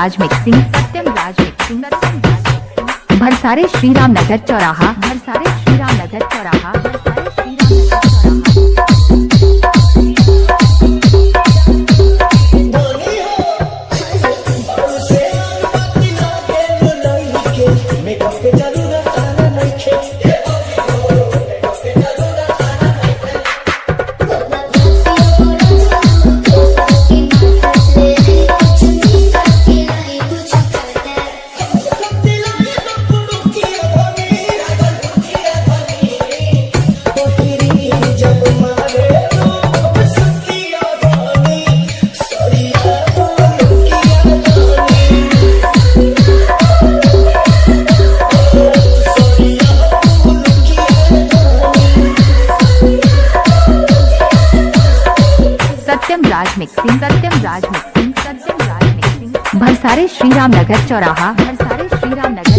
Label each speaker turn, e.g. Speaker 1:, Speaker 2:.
Speaker 1: राज mixing, सत्यम राज mixing, भरसारे Shriram नगर चौराहा, भरसारे श्रीराम नगर चौराहा, भरसारे श्रीराम नगर सत्यम राज मिक्सिंग, सत्यम राज मिक्सिंग, सत्यम राज मिक्सिंग, भरसारे श्रीराम नगर चौराहा, भरसारे श्रीराम नगर